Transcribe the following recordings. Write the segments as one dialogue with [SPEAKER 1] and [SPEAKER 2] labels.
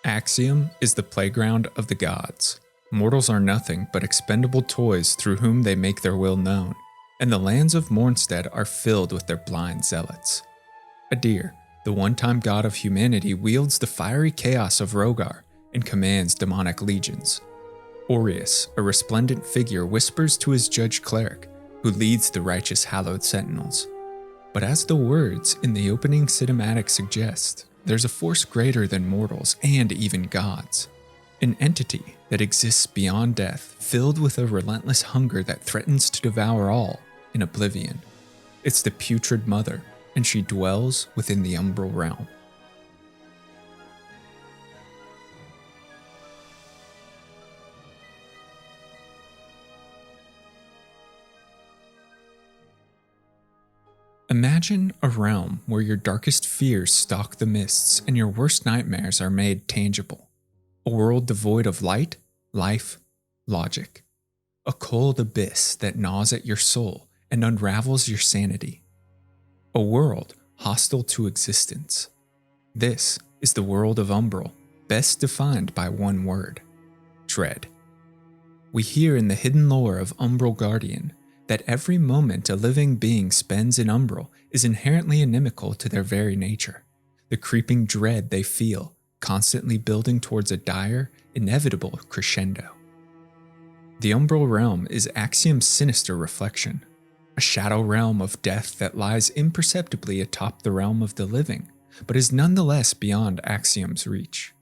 [SPEAKER 1] Axiom is the playground of the gods. Mortals are nothing but expendable toys through whom they make their will known, and the lands of Mournstead are filled with their blind zealots. Adir, the one-time god of humanity, wields the fiery chaos of Rogar and commands demonic legions. Aureus, a resplendent figure, whispers to his judge cleric, who leads the righteous Hallowed Sentinels. But as the words in the opening cinematic suggest, there's a force greater than mortals and even gods. An entity that exists beyond death, filled with a relentless hunger that threatens to devour all in oblivion. It's the Putrid Mother, and she dwells within the Umbral Realm. Imagine a realm where your darkest fears stalk the mists and your worst nightmares are made tangible. A world devoid of light, life, logic. A cold abyss that gnaws at your soul and unravels your sanity. A world hostile to existence. This is the world of Umbral, best defined by one word: dread. We hear in the hidden lore of Umbral Guardian that every moment a living being spends in Umbral is inherently inimical to their very nature, the creeping dread they feel, constantly building towards a dire, inevitable crescendo. The Umbral Realm is Axiom's sinister reflection, a shadow realm of death that lies imperceptibly atop the realm of the living, but is nonetheless beyond Axiom's reach.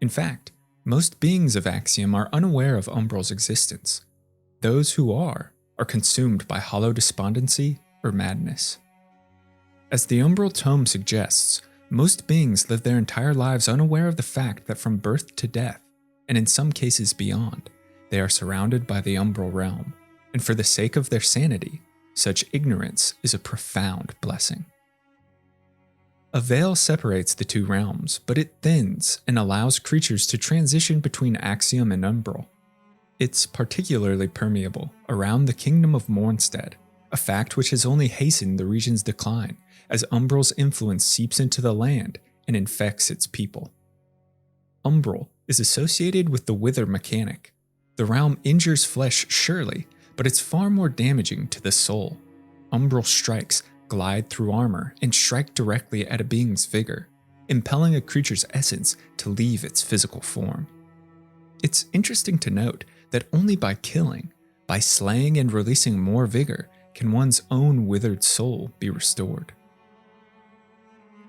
[SPEAKER 1] In fact, most beings of Axiom are unaware of Umbral's existence. Those who are consumed by hollow despondency or madness. As the Umbral Tome suggests, most beings live their entire lives unaware of the fact that from birth to death, and in some cases beyond, they are surrounded by the Umbral Realm, and for the sake of their sanity, such ignorance is a profound blessing. A veil separates the two realms, but it thins and allows creatures to transition between Axiom and Umbral. It's particularly permeable around the kingdom of Mournstead, a fact which has only hastened the region's decline as Umbral's influence seeps into the land and infects its people. Umbral is associated with the Wither mechanic. The realm injures flesh surely, but it's far more damaging to the soul. Umbral strikes glide through armor and strike directly at a being's vigor, impelling a creature's essence to leave its physical form. It's interesting to note that only by killing, by slaying and releasing more vigor, can one's own withered soul be restored.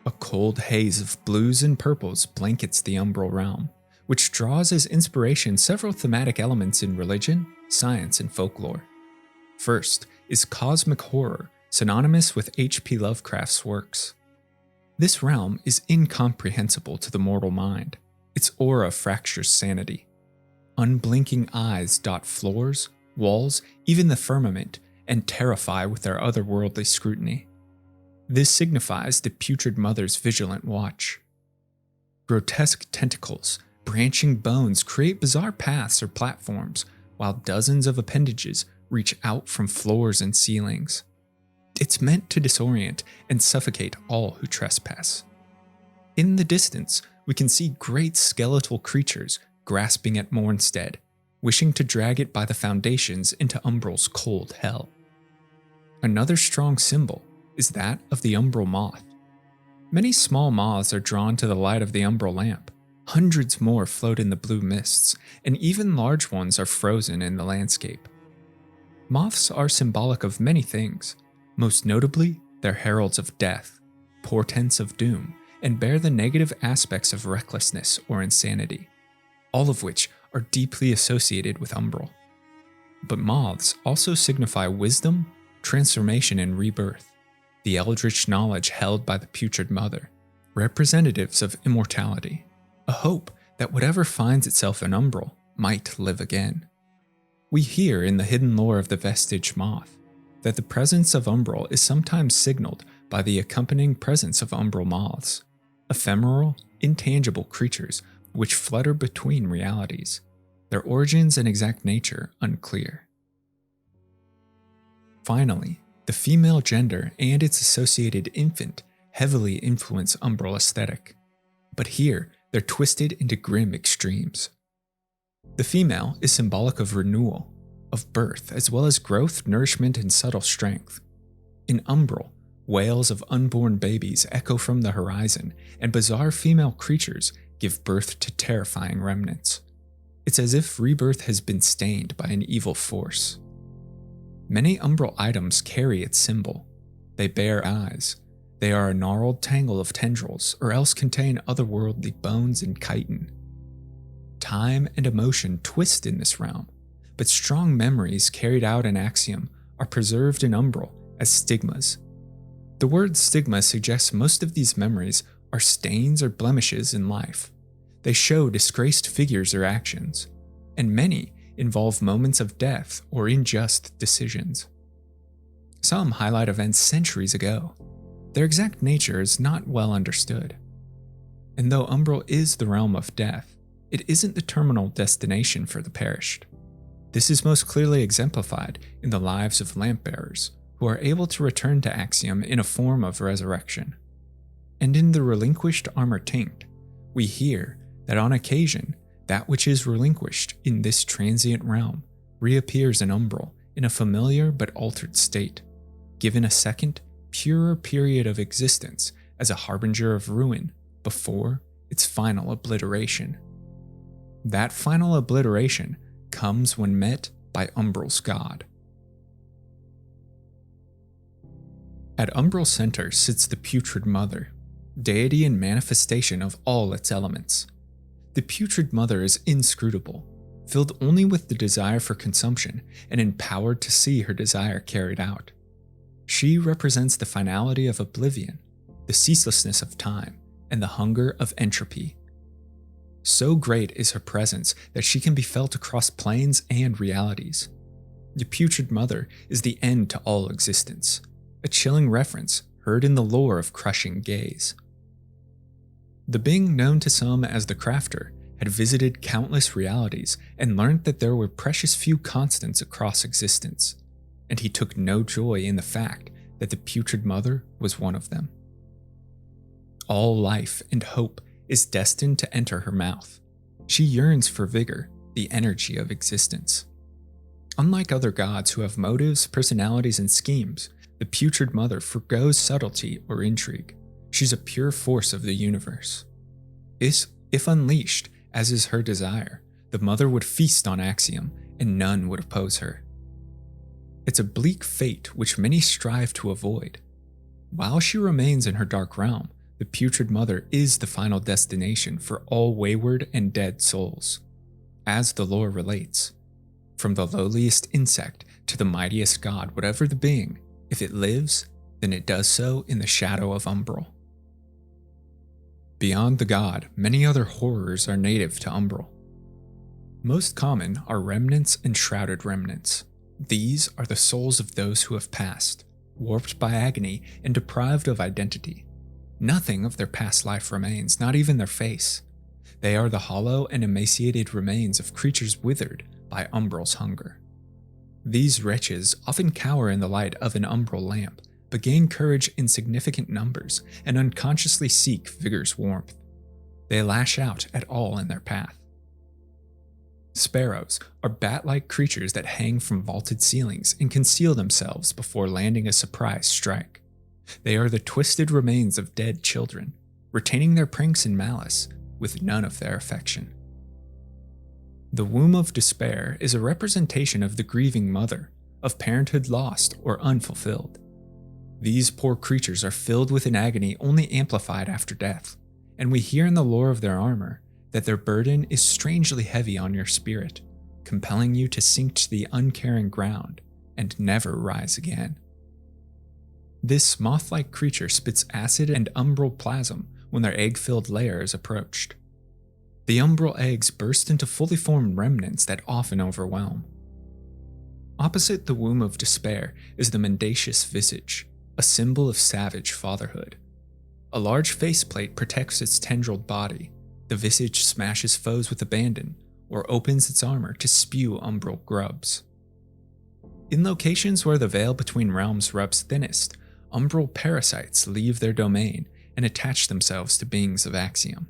[SPEAKER 1] A cold haze of blues and purples blankets the Umbral Realm, which draws as inspiration several thematic elements in religion, science, and folklore. First is cosmic horror, synonymous with H.P. Lovecraft's works. This realm is incomprehensible to the mortal mind. Its aura fractures sanity. Unblinking eyes dot floors, walls, even the firmament, and terrify with their otherworldly scrutiny. This signifies the Putrid Mother's vigilant watch. Grotesque tentacles, branching bones create bizarre paths or platforms, while dozens of appendages reach out from floors and ceilings. It's meant to disorient and suffocate all who trespass. In the distance, we can see great skeletal creatures grasping at Mournstead, wishing to drag it by the foundations into Umbral's cold hell. Another strong symbol is that of the Umbral Moth. Many small moths are drawn to the light of the Umbral lamp. Hundreds more float in the blue mists, and even large ones are frozen in the landscape. Moths are symbolic of many things. Most notably, they're heralds of death, portents of doom, and bear the negative aspects of recklessness or insanity, all of which are deeply associated with Umbral. But moths also signify wisdom, transformation, and rebirth, the eldritch knowledge held by the Putrid Mother, representatives of immortality, a hope that whatever finds itself in Umbral might live again. We hear in the hidden lore of the Vestige Moth that the presence of Umbral is sometimes signaled by the accompanying presence of Umbral moths, ephemeral, intangible creatures which flutter between realities, their origins and exact nature unclear. Finally, the female gender and its associated infant heavily influence Umbral aesthetic. But here, they're twisted into grim extremes. The female is symbolic of renewal, of birth, as well as growth, nourishment, and subtle strength. In Umbral, wails of unborn babies echo from the horizon, and bizarre female creatures give birth to terrifying remnants. It's as if rebirth has been stained by an evil force. Many Umbral items carry its symbol. They bear eyes. They are a gnarled tangle of tendrils, or else contain otherworldly bones and chitin. Time and emotion twist in this realm, but strong memories carried out in Axiom are preserved in Umbral as stigmas. The word stigma suggests most of these memories are stains or blemishes in life. They show disgraced figures or actions, and many involve moments of death or unjust decisions. Some highlight events centuries ago. Their exact nature is not well understood. And though Umbral is the realm of death, it isn't the terminal destination for the perished. This is most clearly exemplified in the lives of lamp-bearers, who are able to return to Axiom in a form of resurrection. And in the relinquished armor tinct, we hear that on occasion, that which is relinquished in this transient realm reappears in Umbral in a familiar but altered state, given a second, purer period of existence as a harbinger of ruin before its final obliteration. That final obliteration comes when met by Umbral's god. At Umbral's center sits the Putrid Mother, deity and manifestation of all its elements. The Putrid Mother is inscrutable, filled only with the desire for consumption and empowered to see her desire carried out. She represents the finality of oblivion, the ceaselessness of time, and the hunger of entropy. So great is her presence that she can be felt across planes and realities. The Putrid Mother is the end to all existence, a chilling reference heard in the lore of Crushing Gaze. The being known to some as the Crafter had visited countless realities and learned that there were precious few constants across existence, and he took no joy in the fact that the Putrid Mother was one of them. All life and hope is destined to enter her mouth. She yearns for vigor, the energy of existence. Unlike other gods who have motives, personalities, and schemes, the Putrid Mother forgoes subtlety or intrigue. She's a pure force of the universe. If unleashed, as is her desire, the Mother would feast on Axiom, and none would oppose her. It's a bleak fate which many strive to avoid. While she remains in her dark realm, the Putrid Mother is the final destination for all wayward and dead souls. As the lore relates, from the lowliest insect to the mightiest god, whatever the being, if it lives, then it does so in the shadow of Umbral. Beyond the god, many other horrors are native to Umbral. Most common are remnants and shrouded remnants. These are the souls of those who have passed, warped by agony and deprived of identity. Nothing of their past life remains, not even their face. They are the hollow and emaciated remains of creatures withered by Umbral's hunger. These wretches often cower in the light of an Umbral lamp, but gain courage in significant numbers and unconsciously seek vigor's warmth. They lash out at all in their path. Sparrows are bat-like creatures that hang from vaulted ceilings and conceal themselves before landing a surprise strike. They are the twisted remains of dead children, retaining their pranks and malice, with none of their affection. The womb of despair is a representation of the grieving mother, of parenthood lost or unfulfilled. These poor creatures are filled with an agony only amplified after death, and we hear in the lore of their armor that their burden is strangely heavy on your spirit, compelling you to sink to the uncaring ground and never rise again. This moth-like creature spits acid and umbral plasm when their egg-filled lair is approached. The umbral eggs burst into fully formed remnants that often overwhelm. Opposite the womb of despair is the mendacious visage, a symbol of savage fatherhood. A large faceplate protects its tendrilled body. The visage smashes foes with abandon, or opens its armor to spew umbral grubs. In locations where the veil between realms rubs thinnest, umbral parasites leave their domain and attach themselves to beings of Axiom.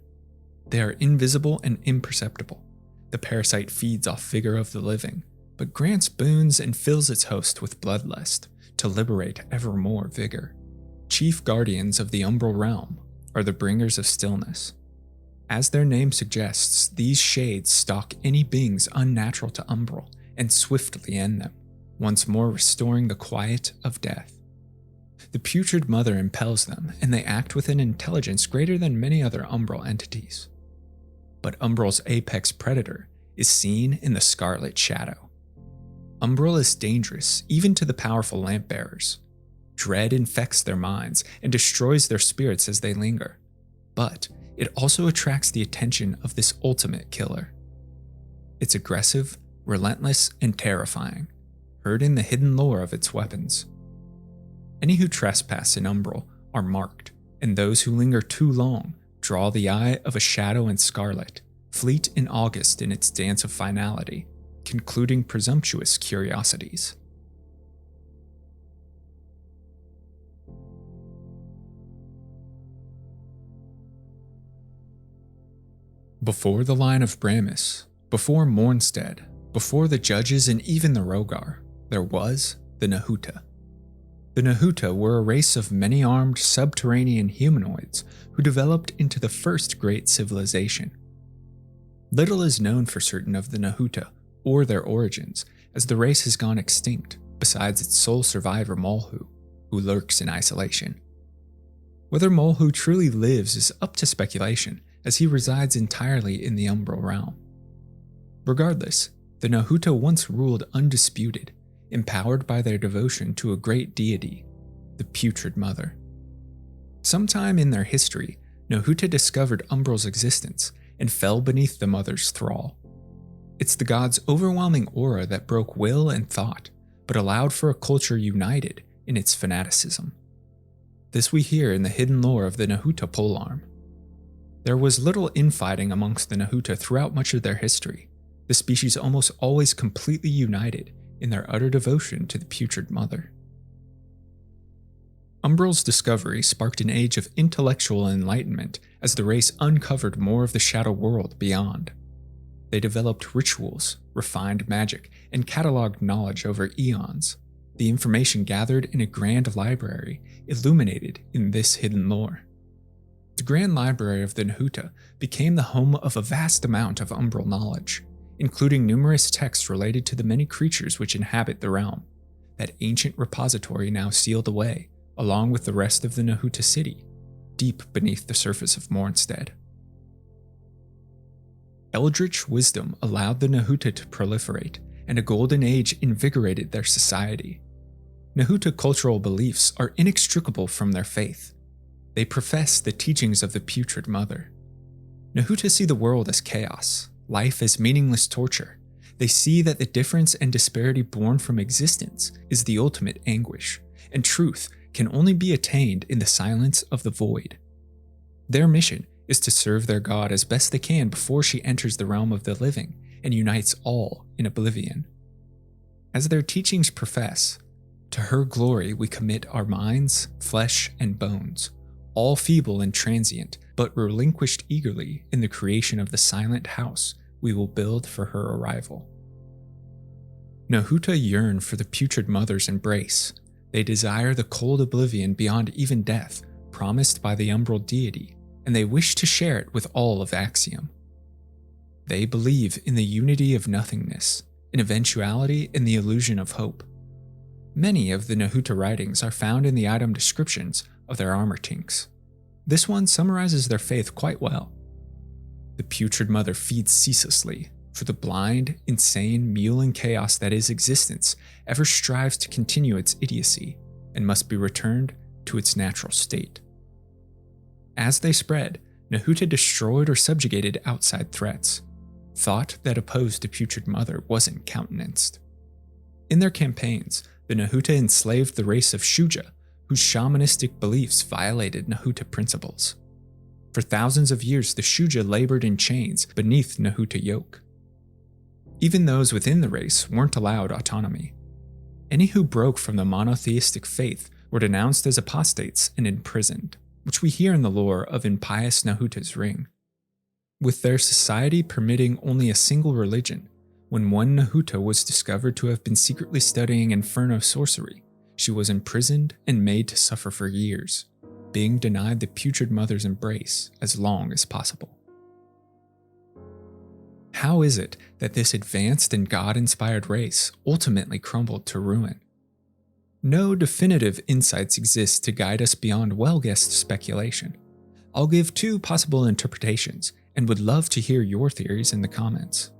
[SPEAKER 1] They are invisible and imperceptible. The parasite feeds off vigor of the living, but grants boons and fills its host with bloodlust to liberate ever more vigor. Chief guardians of the Umbral Realm are the bringers of stillness. As their name suggests, these shades stalk any beings unnatural to Umbral and swiftly end them, once more restoring the quiet of death. The Putrid Mother impels them, and they act with an intelligence greater than many other Umbral entities. But Umbral's apex predator is seen in the Scarlet Shadow. Umbral is dangerous even to the powerful lamp bearers. Dread infects their minds and destroys their spirits as they linger, but it also attracts the attention of this ultimate killer. It's aggressive, relentless, and terrifying, heard in the hidden lore of its weapons. Any who trespass in Umbral are marked, and those who linger too long draw the eye of a shadow in scarlet, fleet in August in its dance of finality, concluding presumptuous curiosities. Before the line of Bramis, before Mournstead, before the judges and even the Rogar, there was the Nohuta. The Nohuta were a race of many-armed subterranean humanoids who developed into the first great civilization. Little is known for certain of the Nohuta or their origins, as the race has gone extinct, besides its sole survivor Molhu, who lurks in isolation. Whether Molhu truly lives is up to speculation, as he resides entirely in the Umbral Realm. Regardless, the Nohuta once ruled undisputed, empowered by their devotion to a great deity, the Putrid Mother. Sometime in their history, Nohuta discovered Umbral's existence and fell beneath the Mother's thrall. It's the god's overwhelming aura that broke will and thought, but allowed for a culture united in its fanaticism. This we hear in the hidden lore of the Nohuta polearm. There was little infighting amongst the Nohuta throughout much of their history, the species almost always completely united in their utter devotion to the Putrid Mother. Umbral's discovery sparked an age of intellectual enlightenment as the race uncovered more of the shadow world beyond. They developed rituals, refined magic, and cataloged knowledge over eons, the information gathered in a grand library illuminated in this hidden lore. The Grand Library of the Nohuta became the home of a vast amount of Umbral knowledge, including numerous texts related to the many creatures which inhabit the realm, that ancient repository now sealed away, along with the rest of the Nohuta city, deep beneath the surface of Mournstead. Eldritch wisdom allowed the Nohuta to proliferate, and a golden age invigorated their society. Nohuta cultural beliefs are inextricable from their faith. They profess the teachings of the Putrid Mother. Nohuta see the world as chaos, life as meaningless torture. They see that the difference and disparity born from existence is the ultimate anguish, and truth can only be attained in the silence of the void. Their mission is to serve their god as best they can before she enters the realm of the living and unites all in oblivion. As their teachings profess, to her glory we commit our minds, flesh, and bones, all feeble and transient, but relinquished eagerly in the creation of the silent house we will build for her arrival. Nohuta yearn for the Putrid Mother's embrace. They desire the cold oblivion beyond even death, promised by the Umbral deity, and they wish to share it with all of Axiom. They believe in the unity of nothingness, in eventuality and the illusion of hope. Many of the Nohuta writings are found in the item descriptions of their armor tinks. This one summarizes their faith quite well. The Putrid Mother feeds ceaselessly, for the blind, insane, mewling chaos that is existence ever strives to continue its idiocy and must be returned to its natural state. As they spread, Nohuta destroyed or subjugated outside threats. Thought that opposed the Putrid Mother wasn't countenanced. In their campaigns, the Nohuta enslaved the race of Shuja, whose shamanistic beliefs violated Nohuta principles. For thousands of years, the Shuja labored in chains beneath Nohuta yoke. Even those within the race weren't allowed autonomy. Any who broke from the monotheistic faith were denounced as apostates and imprisoned, which we hear in the lore of impious Nohuta's ring. with their society permitting only a single religion. When one Nohuta was discovered to have been secretly studying inferno sorcery, she was imprisoned and made to suffer for years, being denied the Putrid Mother's embrace as long as possible. How is it that this advanced and God-inspired race ultimately crumbled to ruin? No definitive insights exist to guide us beyond well-guessed speculation. I'll give two possible interpretations and would love to hear your theories in the comments.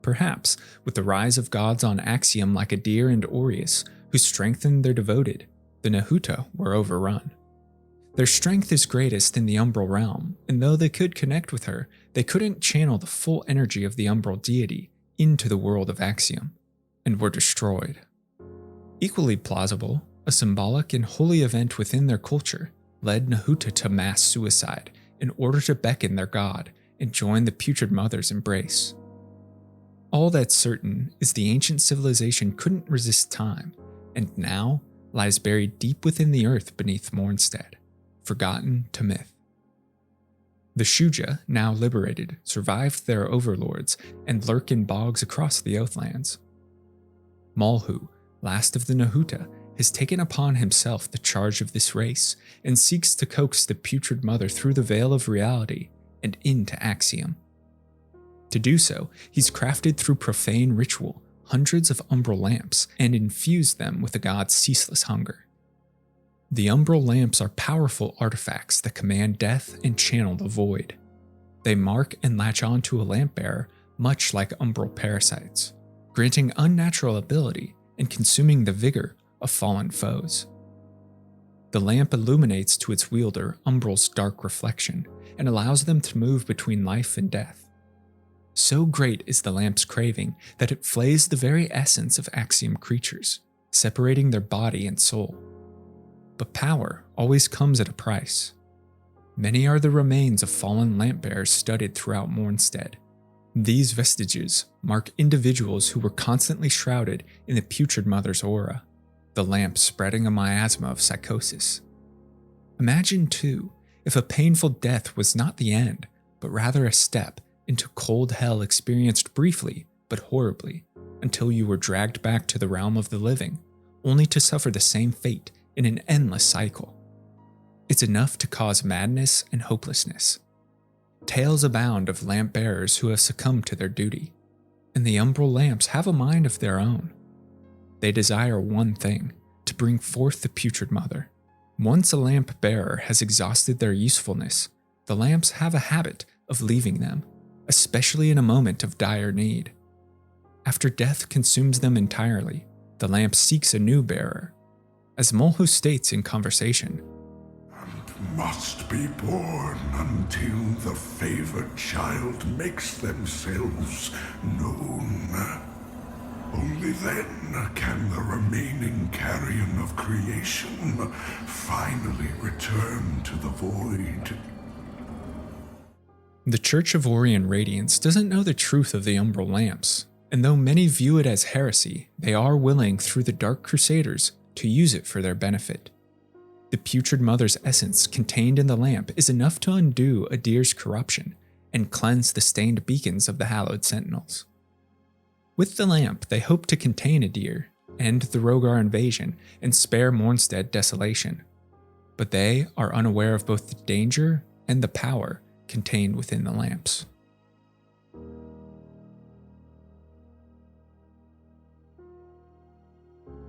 [SPEAKER 1] Perhaps, with the rise of gods on Axiom like Adir and Aureus, who strengthened their devoted, the Nohuta were overrun. Their strength is greatest in the Umbral Realm, and though they could connect with her, they couldn't channel the full energy of the Umbral deity into the world of Axiom, and were destroyed. Equally plausible, a symbolic and holy event within their culture led Nohuta to mass suicide in order to beckon their god and join the Putrid Mother's embrace. All that's certain is the ancient civilization couldn't resist time, and now lies buried deep within the earth beneath Mournstead, forgotten to myth. The Shuja, now liberated, survived their overlords and lurk in bogs across the Oathlands. Malhu, last of the Nohuta, has taken upon himself the charge of this race and seeks to coax the Putrid Mother through the veil of reality and into Axiom. To do so, he's crafted through profane ritual hundreds of umbral lamps and infused them with the god's ceaseless hunger. The umbral lamps are powerful artifacts that command death and channel the void. They mark and latch onto a lamp bearer much like umbral parasites, granting unnatural ability and consuming the vigor of fallen foes. The lamp illuminates to its wielder Umbral's dark reflection and allows them to move between life and death. So great is the lamp's craving that it flays the very essence of Axiom creatures, separating their body and soul. But power always comes at a price. Many are the remains of fallen lamp bearers studied throughout Mournstead. These vestiges mark individuals who were constantly shrouded in the Putrid Mother's aura, the lamp spreading a miasma of psychosis. Imagine, too, if a painful death was not the end, but rather a step into cold hell experienced briefly but horribly, until you were dragged back to the realm of the living, only to suffer the same fate in an endless cycle. It's enough to cause madness and hopelessness. Tales abound of lamp bearers who have succumbed to their duty, and the umbral lamps have a mind of their own. They desire one thing, to bring forth the Putrid Mother. Once a lamp bearer has exhausted their usefulness, the lamps have a habit of leaving them, especially in a moment of dire need. After death consumes them entirely, the lamp seeks a new bearer. As Malhu states in conversation,
[SPEAKER 2] "And must be born until the favored child makes themselves known. Only then can the remaining carrion of creation finally return to the void."
[SPEAKER 1] The Church of Orion Radiance doesn't know the truth of the Umbral Lamps, and though many view it as heresy, they are willing through the Dark Crusaders to use it for their benefit. The Putrid Mother's essence contained in the lamp is enough to undo Adir's corruption and cleanse the stained beacons of the Hallowed Sentinels. With the lamp, they hope to contain Adir, end the Rogar invasion, and spare Mournstead desolation. But they are unaware of both the danger and the power contained within the lamps.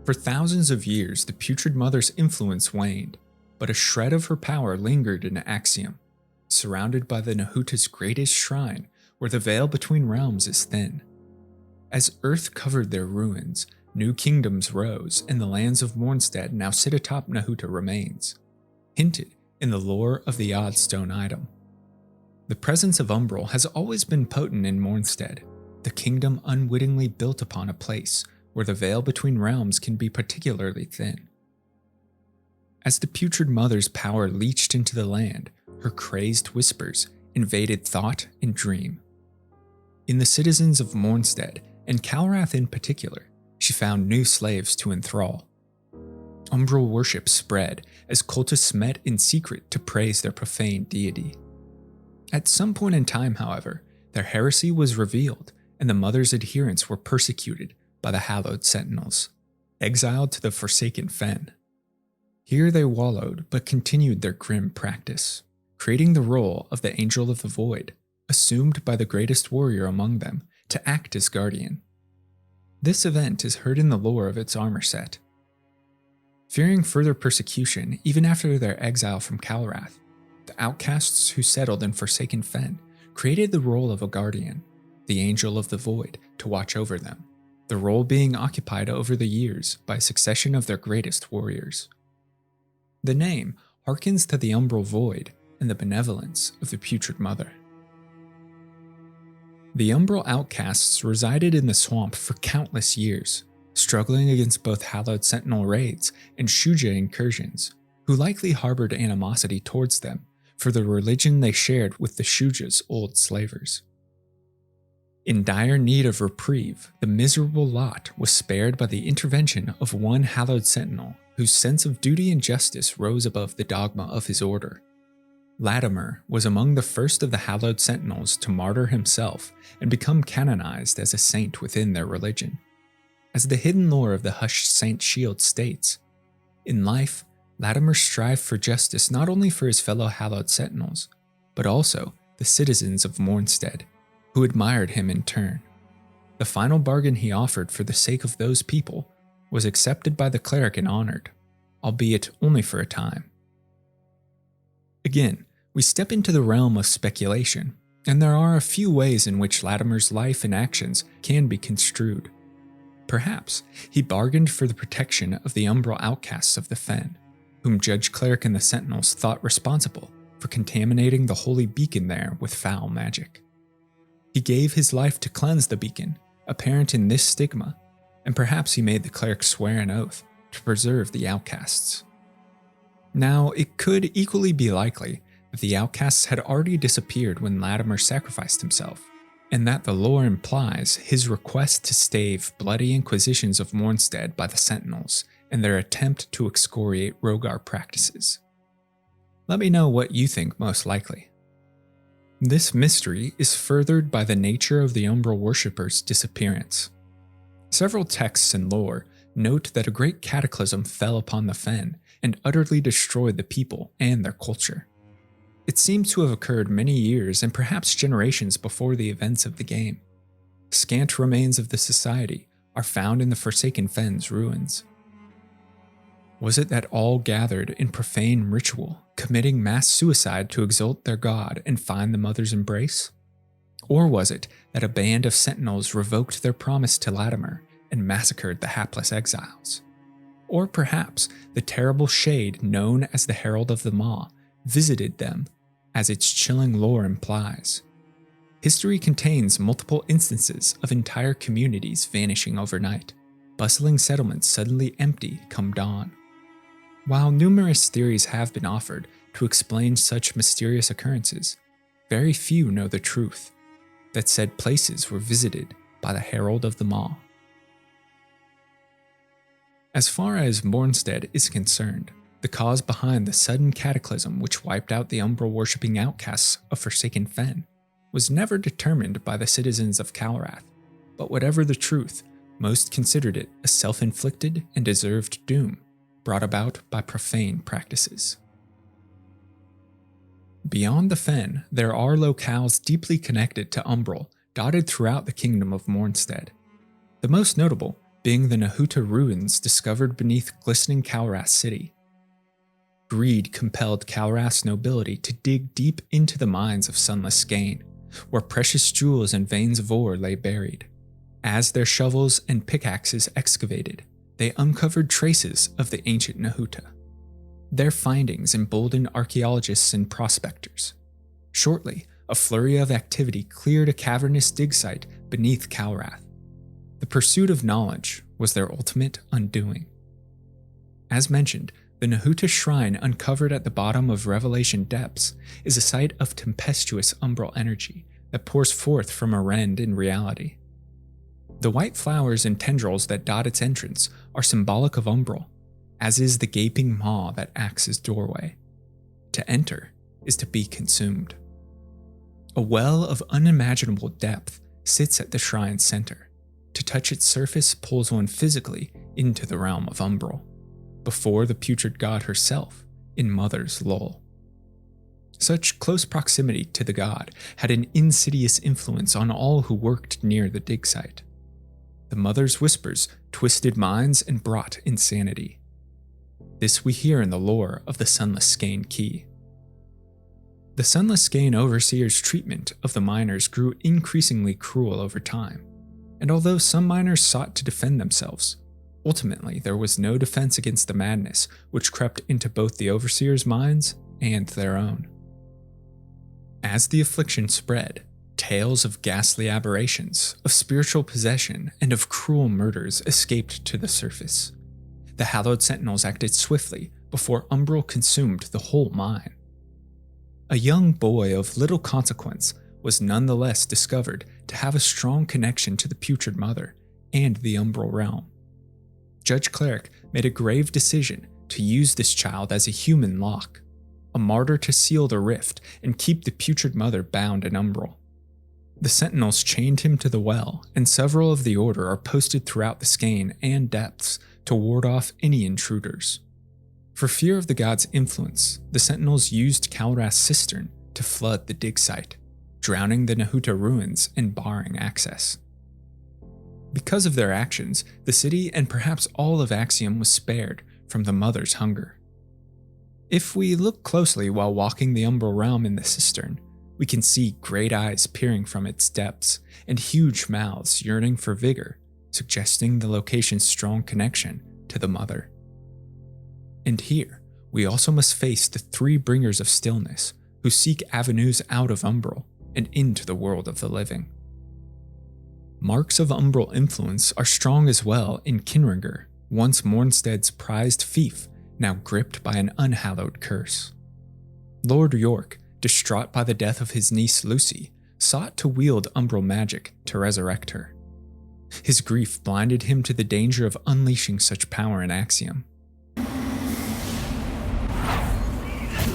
[SPEAKER 1] For thousands of years, the Putrid Mother's influence waned, but a shred of her power lingered in Axiom, surrounded by the Nohuta's greatest shrine, where the veil between realms is thin. As Earth covered their ruins, new kingdoms rose, and the lands of Mournstead now sit atop Nohuta remains, hinted in the lore of the Oddstone item. The presence of Umbral has always been potent in Mournstead, the kingdom unwittingly built upon a place where the veil between realms can be particularly thin. As the Putrid Mother's power leached into the land, her crazed whispers invaded thought and dream. In the citizens of Mournstead, and Calrath in particular, she found new slaves to enthrall. Umbral worship spread as cultists met in secret to praise their profane deity. At some point in time, however, their heresy was revealed and the Mother's adherents were persecuted by the Hallowed Sentinels, exiled to the Forsaken Fen. Here they wallowed but continued their grim practice, creating the role of the Angel of the Void, assumed by the greatest warrior among them to act as guardian. This event is heard in the lore of its armor set. Fearing further persecution even after their exile from Kalrath, the outcasts who settled in Forsaken Fen created the role of a guardian, the Angel of the Void, to watch over them, the role being occupied over the years by a succession of their greatest warriors. The name harkens to the Umbral Void and the benevolence of the Putrid Mother. The Umbral outcasts resided in the swamp for countless years, struggling against both Hallowed Sentinel raids and Shuja incursions, who likely harbored animosity towards them for the religion they shared with the Shuja's old slavers. In dire need of reprieve, the miserable lot was spared by the intervention of one Hallowed Sentinel whose sense of duty and justice rose above the dogma of his order. Latimer was among the first of the Hallowed Sentinels to martyr himself and become canonized as a saint within their religion. As the hidden lore of the hushed Saint Shield states, in life, Latimer strived for justice not only for his fellow Hallowed Sentinels, but also the citizens of Mournstead, who admired him in turn. The final bargain he offered for the sake of those people was accepted by the cleric and honored, albeit only for a time. Again, we step into the realm of speculation, and there are a few ways in which Latimer's life and actions can be construed. Perhaps he bargained for the protection of the Umbral outcasts of the Fen, whom Judge Cleric and the Sentinels thought responsible for contaminating the holy beacon there with foul magic. He gave his life to cleanse the beacon, apparent in this stigma, and perhaps he made the cleric swear an oath to preserve the outcasts. Now, it could equally be likely that the outcasts had already disappeared when Latimer sacrificed himself, and that the lore implies his request to stave bloody inquisitions of Mournstead by the Sentinels and their attempt to excoriate Rogar practices. Let me know what you think most likely. This mystery is furthered by the nature of the Umbral worshippers' disappearance. Several texts and lore note that a great cataclysm fell upon the Fen and utterly destroyed the people and their culture. It seems to have occurred many years and perhaps generations before the events of the game. Scant remains of the society are found in the Forsaken Fen's ruins. Was it that all gathered in profane ritual, committing mass suicide to exalt their god and find the Mother's embrace? Or was it that a band of Sentinels revoked their promise to Latimer and massacred the hapless exiles? Or perhaps the terrible shade known as the Herald of the Maw visited them, as its chilling lore implies. History contains multiple instances of entire communities vanishing overnight, bustling settlements suddenly empty come dawn. While numerous theories have been offered to explain such mysterious occurrences, very few know the truth, that said places were visited by the Herald of the Maw. As far as Mournstead is concerned, the cause behind the sudden cataclysm which wiped out the Umbral-worshipping outcasts of Forsaken Fen was never determined by the citizens of Kalrath, but whatever the truth, most considered it a self-inflicted and deserved doom brought about by profane practices. Beyond the Fen, there are locales deeply connected to Umbral dotted throughout the kingdom of Mournstead, the most notable being the Nohuta ruins discovered beneath glistening Kalrath city. Greed compelled Kalrath's nobility to dig deep into the mines of Sunless Skein, where precious jewels and veins of ore lay buried. As their shovels and pickaxes excavated, they uncovered traces of the ancient Nohuta. Their findings emboldened archaeologists and prospectors. Shortly, a flurry of activity cleared a cavernous dig site beneath Kalrath. The pursuit of knowledge was their ultimate undoing. As mentioned, the Nohuta shrine uncovered at the bottom of Revelation Depths is a site of tempestuous umbral energy that pours forth from a rend in reality. The white flowers and tendrils that dot its entrance are symbolic of Umbral, as is the gaping maw that acts as doorway. To enter is to be consumed. A well of unimaginable depth sits at the shrine's center. To touch its surface pulls one physically into the realm of Umbral, before the putrid god herself in Mother's lull. Such close proximity to the god had an insidious influence on all who worked near the dig site. The Mother's whispers twisted minds and brought insanity. This we hear in the lore of the Sunless Skein Key. The Sunless Skein Overseer's treatment of the miners grew increasingly cruel over time, and although some miners sought to defend themselves, ultimately there was no defense against the madness which crept into both the Overseer's minds and their own. As the affliction spread, tales of ghastly aberrations, of spiritual possession, and of cruel murders escaped to the surface. The Hallowed Sentinels acted swiftly before Umbral consumed the whole mine. A young boy of little consequence was nonetheless discovered to have a strong connection to the Putrid Mother and the Umbral Realm. Judge Cleric made a grave decision to use this child as a human lock, a martyr to seal the rift and keep the Putrid Mother bound in Umbral. The Sentinels chained him to the well, and several of the Order are posted throughout the Skein and depths to ward off any intruders. For fear of the god's influence, the Sentinels used Kalrath's cistern to flood the dig site, drowning the Nohuta ruins and barring access. Because of their actions, the city and perhaps all of Axiom was spared from the Mother's hunger. If we look closely while walking the Umbral Realm in the cistern, we can see great eyes peering from its depths and huge mouths yearning for vigor, suggesting the location's strong connection to the Mother. And here, we also must face the three bringers of stillness who seek avenues out of Umbral and into the world of the living. Marks of Umbral influence are strong as well in Kinringer, once Mournstead's prized fief, now gripped by an unhallowed curse. Lord York, distraught by the death of his niece Lucy, sought to wield Umbral magic to resurrect her. His grief blinded him to the danger of unleashing such power in Axiom.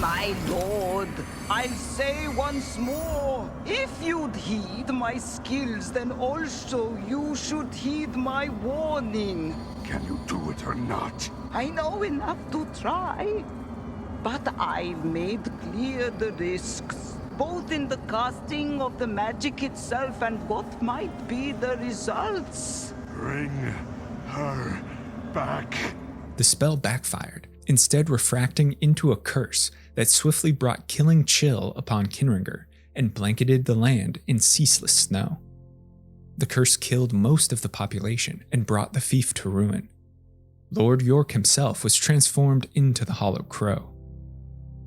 [SPEAKER 3] My lord, I'll say once more, if you'd heed my skills, then also you should heed my warning.
[SPEAKER 2] Can you do it or not?
[SPEAKER 3] I know enough to try, but I've made clear the risks, both in the casting of the magic itself and what might be the results.
[SPEAKER 2] Bring her back.
[SPEAKER 1] The spell backfired, instead refracting into a curse that swiftly brought killing chill upon Kinringer and blanketed the land in ceaseless snow. The curse killed most of the population and brought the fief to ruin. Lord York himself was transformed into the Hollow Crow.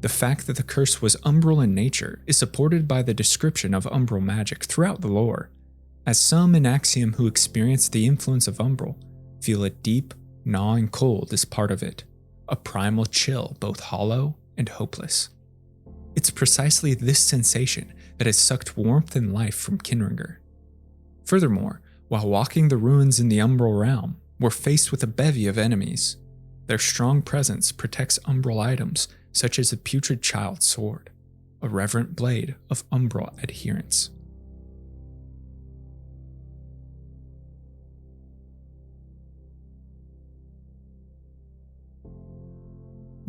[SPEAKER 1] The fact that the curse was umbral in nature is supported by the description of umbral magic throughout the lore, as some in Axiom who experience the influence of umbral feel a deep, gnawing cold as part of it, a primal chill both hollow and hopeless. It's precisely this sensation that has sucked warmth and life from Kinringer. Furthermore, while walking the ruins in the Umbral Realm, we're faced with a bevy of enemies. Their strong presence protects umbral items such as a putrid child sword, a reverent blade of umbral adherents.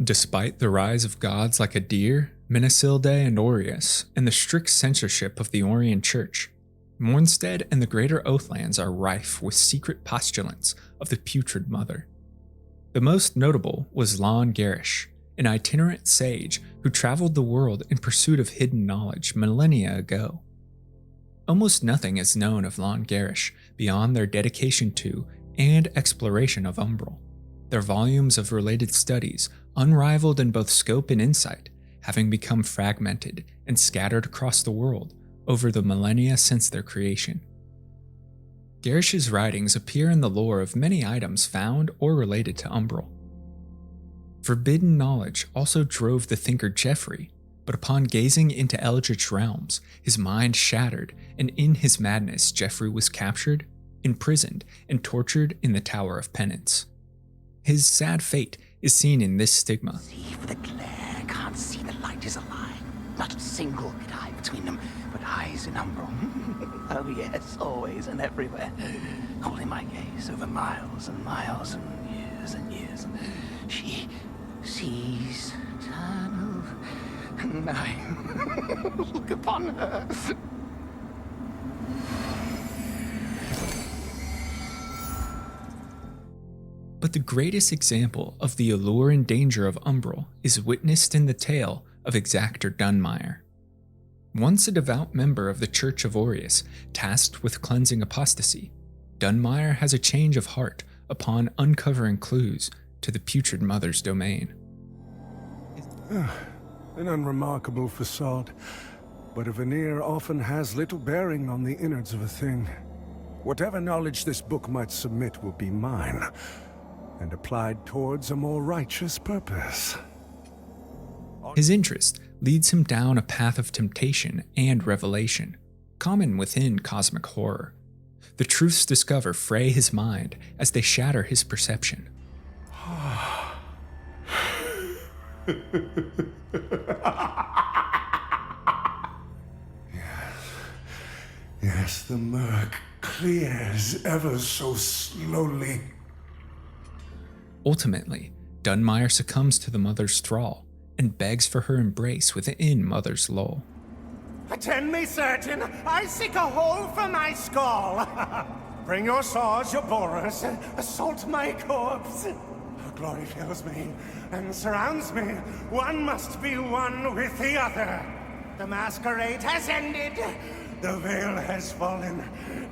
[SPEAKER 1] Despite the rise of gods like Adir, Menesilde, and Aureus, and the strict censorship of the Orian Church, Mournstead and the Greater Oathlands are rife with secret postulants of the Putrid Mother. The most notable was Lon Garish, an itinerant sage who traveled the world in pursuit of hidden knowledge millennia ago. Almost nothing is known of Lon Garish beyond their dedication to and exploration of Umbral, their volumes of related studies, unrivaled in both scope and insight, having become fragmented and scattered across the world over the millennia since their creation. Garish's writings appear in the lore of many items found or related to Umbral. Forbidden knowledge also drove the thinker Geoffrey, but upon gazing into eldritch realms, his mind shattered, and in his madness Geoffrey was captured, imprisoned, and tortured in the Tower of Penance. His sad fate is seen in this stigma.
[SPEAKER 3] See if the glare can't see the light is a lie.
[SPEAKER 4] Not a single bit eye between them, but eyes in Umbral. Oh yes, always and everywhere. Holding my gaze over miles and miles and years and years. She sees eternal, and I look upon her.
[SPEAKER 1] But the greatest example of the allure and danger of Umbral is witnessed in the tale of Exactor Dunmire. Once a devout member of the Church of Aureus, tasked with cleansing apostasy, Dunmire has a change of heart upon uncovering clues to the Putrid Mother's domain.
[SPEAKER 2] An unremarkable facade, but a veneer often has little bearing on the innards of a thing. Whatever knowledge this book might submit will be mine, and applied towards a more righteous purpose.
[SPEAKER 1] His interest leads him down a path of temptation and revelation, common within cosmic horror. The truths discover fray his mind as they shatter his perception.
[SPEAKER 2] Yes, the murk clears ever so slowly.
[SPEAKER 1] Ultimately, Dunmire succumbs to the Mother's thrall and begs for her embrace within Mother's lull.
[SPEAKER 5] Attend me, surgeon. I seek a hole for my skull. Bring your saws, your borers, assault my corpse. Her glory fills me and surrounds me. One must be one with the other. The masquerade has ended. The veil has fallen.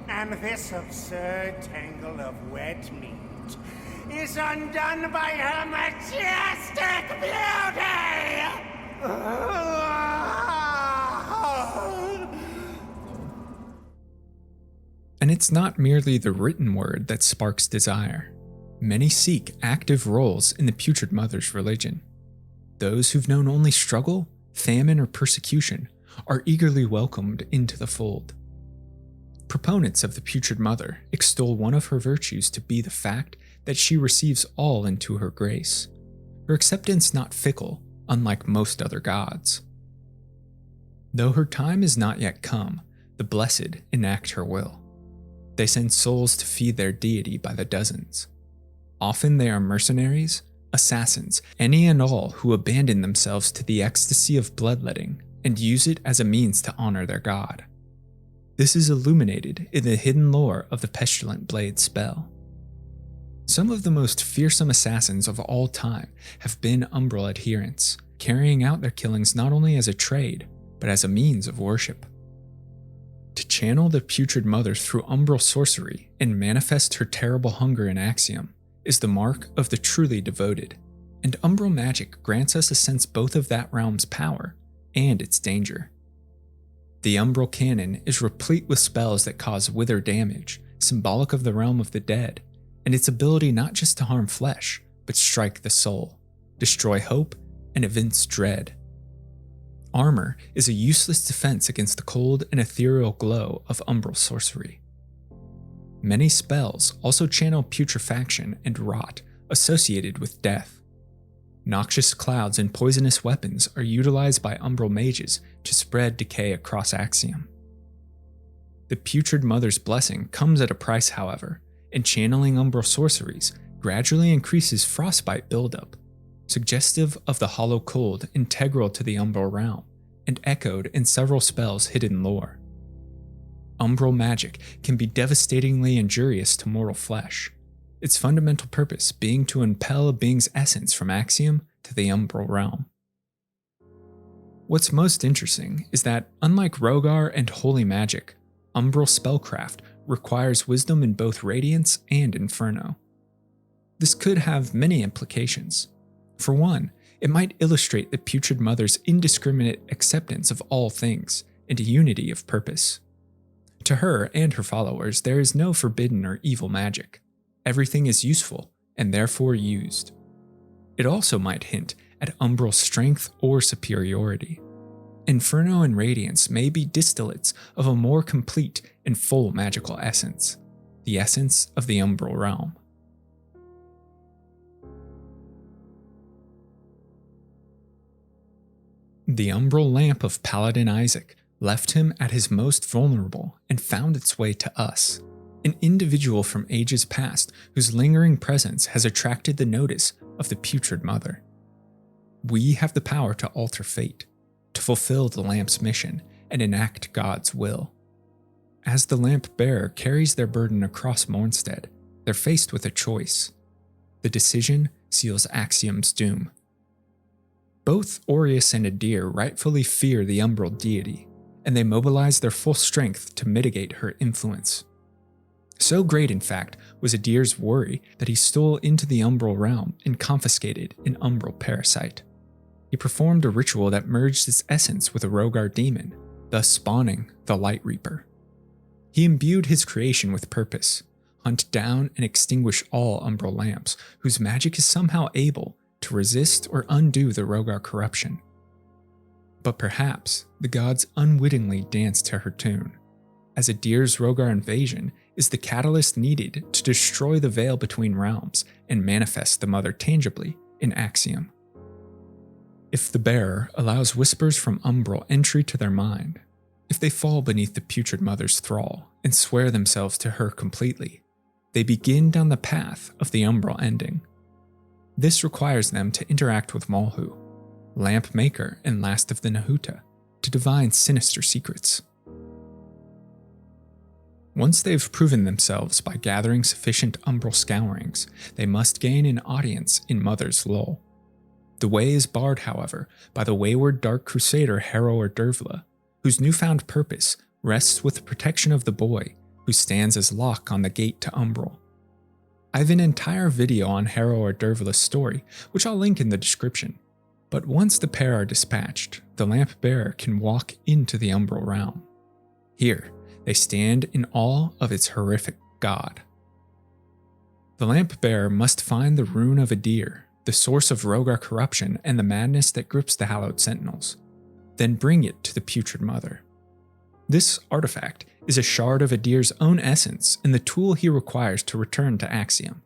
[SPEAKER 5] And this absurd tangle of wet meat is undone by her majestic beauty!
[SPEAKER 1] And it's not merely the written word that sparks desire. Many seek active roles in the Putrid Mother's religion. Those who've known only struggle, famine, or persecution are eagerly welcomed into the fold. Proponents of the Putrid Mother extol one of her virtues to be the fact that she receives all into her grace, her acceptance not fickle, unlike most other gods. Though her time is not yet come, the blessed enact her will. They send souls to feed their deity by the dozens. Often they are mercenaries, assassins, any and all who abandon themselves to the ecstasy of bloodletting and use it as a means to honor their god. This is illuminated in the hidden lore of the Pestilent Blade spell. Some of the most fearsome assassins of all time have been Umbral adherents, carrying out their killings not only as a trade, but as a means of worship. To channel the Putrid Mother through Umbral sorcery and manifest her terrible hunger in Axiom is the mark of the truly devoted, and Umbral magic grants us a sense both of that realm's power and its danger. The Umbral canon is replete with spells that cause wither damage, symbolic of the realm of the dead, and its ability not just to harm flesh, but strike the soul, destroy hope, and evince dread. Armor is a useless defense against the cold and ethereal glow of Umbral sorcery. Many spells also channel putrefaction and rot associated with death. Noxious clouds and poisonous weapons are utilized by Umbral mages to spread decay across Axiom. The Putrid Mother's blessing comes at a price, however, and channeling Umbral sorceries gradually increases frostbite buildup, suggestive of the hollow cold integral to the Umbral realm and echoed in several spells' hidden lore. Umbral magic can be devastatingly injurious to mortal flesh, its fundamental purpose being to impel a being's essence from Axiom to the Umbral realm. What's most interesting is that, unlike Rogar and holy magic, Umbral spellcraft requires wisdom in both Radiance and Inferno. This could have many implications. For one, it might illustrate the Putrid Mother's indiscriminate acceptance of all things and a unity of purpose. To her and her followers, there is no forbidden or evil magic. Everything is useful and therefore used. It also might hint at Umbral's strength or superiority. Inferno and Radiance may be distillates of a more complete and full magical essence, the essence of the Umbral realm. The umbral lamp of Paladin Isaac left him at his most vulnerable and found its way to us, an individual from ages past whose lingering presence has attracted the notice of the Putrid Mother. We have the power to alter fate, to fulfill the lamp's mission and enact God's will. As the lamp bearer carries their burden across Mournstead, they're faced with a choice. The decision seals Axiom's doom. Both Aureus and Adir rightfully fear the umbral deity, and they mobilize their full strength to mitigate her influence. So great, in fact, was Adir's worry that he stole into the Umbral Realm and confiscated an umbral parasite. He performed a ritual that merged its essence with a Rogar demon, thus spawning the Light Reaper. He imbued his creation with purpose: hunt down and extinguish all umbral lamps whose magic is somehow able to resist or undo the Rogar corruption. But perhaps the gods unwittingly danced to her tune, as Adir's Rogar invasion is the catalyst needed to destroy the veil between realms and manifest the Mother tangibly in Axiom. If the bearer allows whispers from Umbral entry to their mind, if they fall beneath the Putrid Mother's thrall and swear themselves to her completely, they begin down the path of the Umbral ending. This requires them to interact with Malhu, lamp maker and last of the Nohuta, to divine sinister secrets. Once they've proven themselves by gathering sufficient umbral scourings, they must gain an audience in Mother's lull. The way is barred, however, by the wayward Dark Crusader Harrower Dervla, whose newfound purpose rests with the protection of the boy who stands as lock on the gate to Umbral. I have an entire video on Harrower Dervla's story, which I'll link in the description, but once the pair are dispatched, the lamp bearer can walk into the Umbral Realm. Here, they stand in awe of its horrific god. The lamp bearer must find the rune of Adir, the source of Rogar corruption and the madness that grips the Hallowed Sentinels, then bring it to the Putrid Mother. This artifact is a shard of Adir's own essence and the tool he requires to return to Axiom.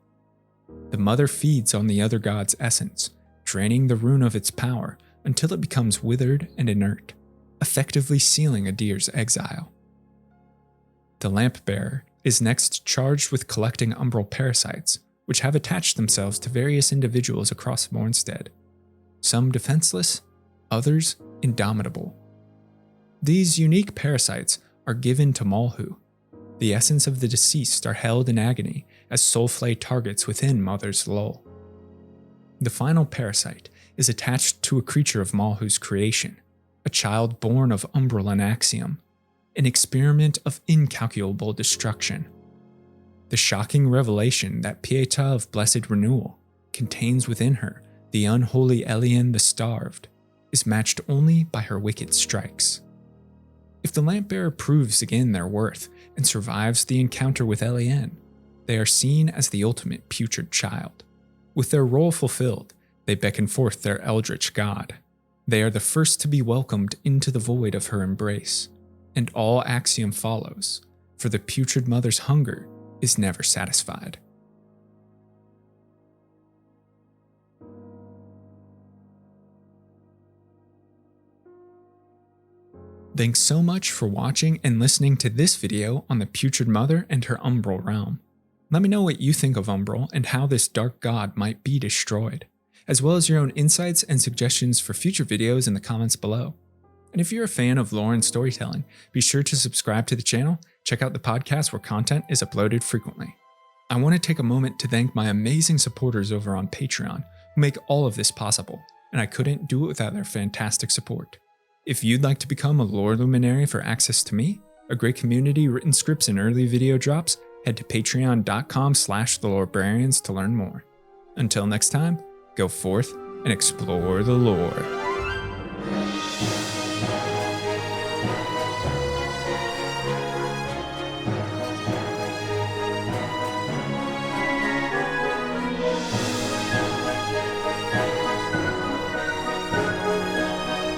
[SPEAKER 1] The Mother feeds on the other god's essence, draining the rune of its power until it becomes withered and inert, effectively sealing Adir's exile. The lamp bearer is next charged with collecting umbral parasites, which have attached themselves to various individuals across Mournstead, some defenseless, others indomitable. These unique parasites are given to Malhu. The essence of the deceased are held in agony as soulflay targets within Mother's lull. The final parasite is attached to a creature of Malhu's creation, a child born of Umbral and Axiom, an experiment of incalculable destruction. The shocking revelation that Pieta of Blessed Renewal contains within her the unholy Elian the Starved is matched only by her wicked strikes. If the lamp-bearer proves again their worth and survives the encounter with Elian, they are seen as the ultimate putrid child. With their role fulfilled, they beckon forth their eldritch god. They are the first to be welcomed into the void of her embrace, and all Axiom follows, for the Putrid Mother's hunger is never satisfied. Thanks so much for watching and listening to this video on the Putrid Mother and her Umbral Realm. Let me know what you think of Umbral and how this dark god might be destroyed, as well as your own insights and suggestions for future videos in the comments below. And if you're a fan of lore and storytelling, be sure to subscribe to the channel, check out the podcast where content is uploaded frequently. I want to take a moment to thank my amazing supporters over on Patreon who make all of this possible, and I couldn't do it without their fantastic support. If you'd like to become a lore luminary for access to me, a great community, written scripts, and early video drops, head to patreon.com/thelorebrarians to learn more. Until next time, go forth and explore the lore.